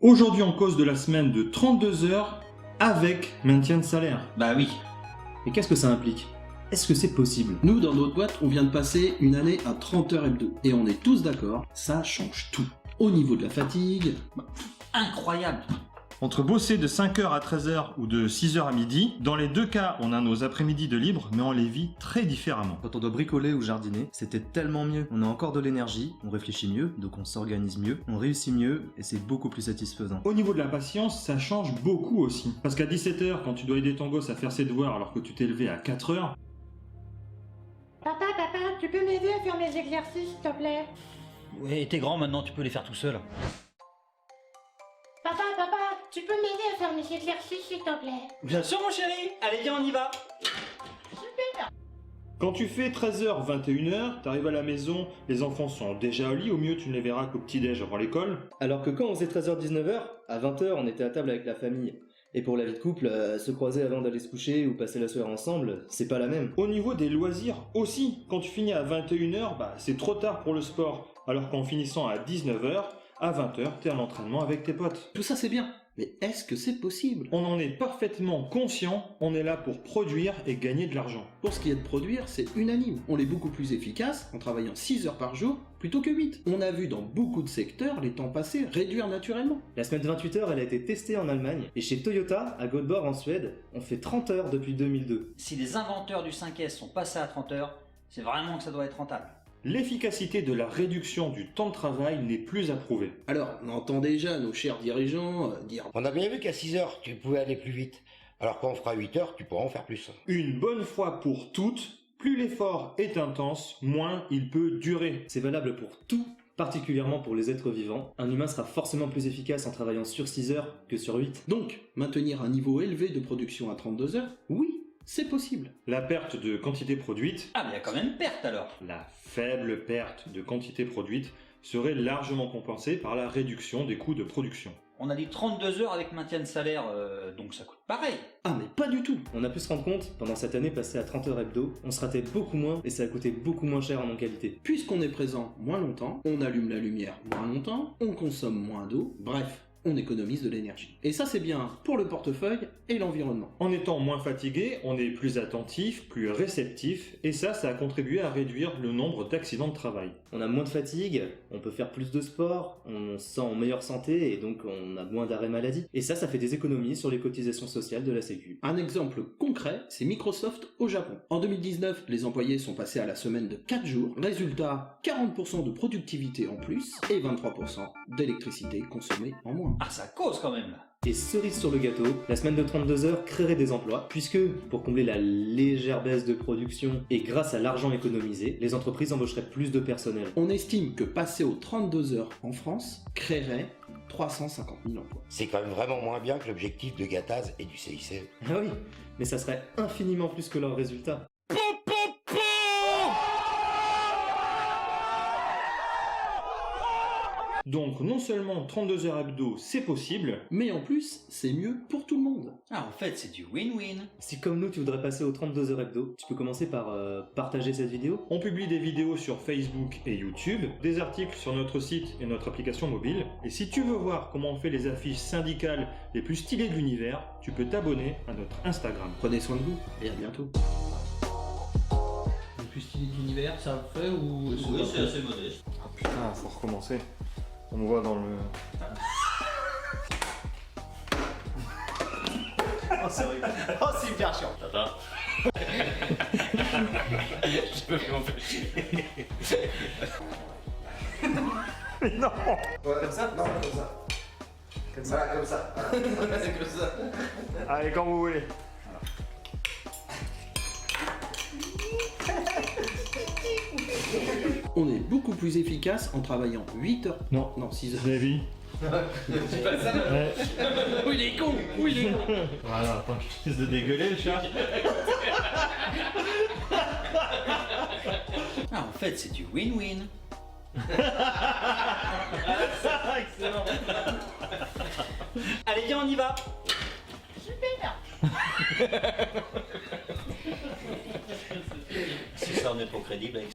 Aujourd'hui, on cause de la semaine de 32 heures avec maintien de salaire. Bah oui. Et qu'est-ce que ça implique? Est-ce que c'est possible? Nous, dans notre boîte, on vient de passer une année à 30 heures hebdo. Et on est tous d'accord, ça change tout. Au niveau de la fatigue... Incroyable. Entre bosser de 5h à 13h ou de 6h à midi, dans les deux cas, on a nos après-midi de libre, mais on les vit très différemment. Quand on doit bricoler ou jardiner, c'était tellement mieux. On a encore de l'énergie, on réfléchit mieux, donc on s'organise mieux, on réussit mieux, et c'est beaucoup plus satisfaisant. Au niveau de la patience, ça change beaucoup aussi. Parce qu'à 17h, quand tu dois aider ton gosse à faire ses devoirs alors que tu t'es levé à 4h, Papa, tu peux m'aider à faire mes exercices, s'il te plaît? Ouais, t'es grand maintenant, tu peux les faire tout seul. Papa, tu peux m'aider à faire mes exercices, s'il te plaît? Bien sûr mon chéri. Allez viens, on y va. quand tu fais 13h, 21h, t'arrives à la maison, les enfants sont déjà au lit, au mieux tu ne les verras qu'au petit-déj avant l'école. Alors que quand on faisait 13h-19h, à 20h, on était à table avec la famille. Et pour la vie de couple, se croiser avant d'aller se coucher ou passer la soirée ensemble, c'est pas la même. Au niveau des loisirs aussi, quand tu finis à 21h, c'est trop tard pour le sport. Alors qu'en finissant à 19h, à 20h, t'es à l'entraînement avec tes potes. Tout ça, c'est bien. Mais est-ce que c'est possible? On en est parfaitement conscient, on est là pour produire et gagner de l'argent. Pour ce qui est de produire, c'est unanime. On est beaucoup plus efficace en travaillant 6 heures par jour plutôt que 8. On a vu dans beaucoup de secteurs les temps passés réduire naturellement. La semaine de 28 heures, elle a été testée en Allemagne, et chez Toyota, à Göteborg en Suède, on fait 30 heures depuis 2002. Si les inventeurs du 5S sont passés à 30 heures, c'est vraiment que ça doit être rentable. L'efficacité de la réduction du temps de travail n'est plus approuvée. Alors, on entend déjà nos chers dirigeants dire On a bien vu qu'à 6 heures, tu pouvais aller plus vite. Alors quand on fera 8 heures, tu pourras en faire plus. Une bonne fois pour toutes, plus l'effort est intense, moins il peut durer. C'est valable pour tout, particulièrement pour les êtres vivants. Un humain sera forcément plus efficace en travaillant sur 6 heures que sur 8. donc, maintenir un niveau élevé de production à 32 heures, oui, c'est possible. La perte de quantité produite, Ah mais y a quand même perte alors. la faible perte de quantité produite, serait largement compensée par la réduction des coûts de production. On a dit 32 heures avec maintien de salaire, donc ça coûte pareil. Ah mais pas du tout. On a pu se rendre compte, pendant cette année passée à 30 heures hebdo, on se ratait beaucoup moins et ça a coûté beaucoup moins cher en non-qualité. Puisqu'on est présent moins longtemps, on allume la lumière moins longtemps, on consomme moins d'eau, bref, on économise de l'énergie. Et ça c'est bien pour le portefeuille et l'environnement. En étant moins fatigué, on est plus attentif, plus réceptif, et ça a contribué à réduire le nombre d'accidents de travail. On a moins de fatigue, on peut faire plus de sport, on se sent en meilleure santé et donc on a moins d'arrêt maladie. Et ça fait des économies sur les cotisations sociales de la Sécu. Un exemple concret, c'est Microsoft au Japon. En 2019, les employés sont passés à la semaine de 4 jours. Résultat, 40% de productivité en plus et 23% d'électricité consommée en moins. Ah ça cause quand même là. Et cerise sur le gâteau, la semaine de 32 heures créerait des emplois, puisque, pour combler la légère baisse de production et grâce à l'argent économisé, les entreprises embaucheraient plus de personnel. On estime que passer aux 32 heures en France créerait 350 000 emplois. C'est quand même vraiment moins bien que l'objectif de Gattaz et du CICE. Ah oui, mais ça serait infiniment plus que leurs résultats. Donc non seulement 32 heures hebdo, c'est possible, Mais en plus, c'est mieux pour tout le monde. Ah en fait c'est du win-win. Si comme nous tu voudrais passer aux 32 heures hebdo, tu peux commencer par partager cette vidéo. on publie des vidéos sur Facebook et YouTube, des articles sur notre site et notre application mobile, et si tu veux voir comment on fait les affiches syndicales les plus stylées de l'univers, tu peux t'abonner à notre Instagram. Prenez soin de vous et à bientôt. Le plus stylé de l'univers, ça fait ou... Oui c'est assez modeste. Ah putain, faut recommencer. On me voit dans le... Oh c'est horrible. Oh c'est hyper chiant. Tata. Je peux plus m'empêcher. Mais non! Ouais, comme ça? Non, comme ça. Comme ça. Voilà, comme ça. C'est comme ça. Allez, quand vous voulez. On est beaucoup plus efficace en travaillant 8 heures... Non. Non, 6 heures. Davy. C'est pas ça. Ouais. Oh il est con. Oh il est con. Voilà, attends que je finisse de dégueuler le chat. Ah en fait c'est du win-win. Excellent. Allez viens on y va. Si ça en est trop crédible avec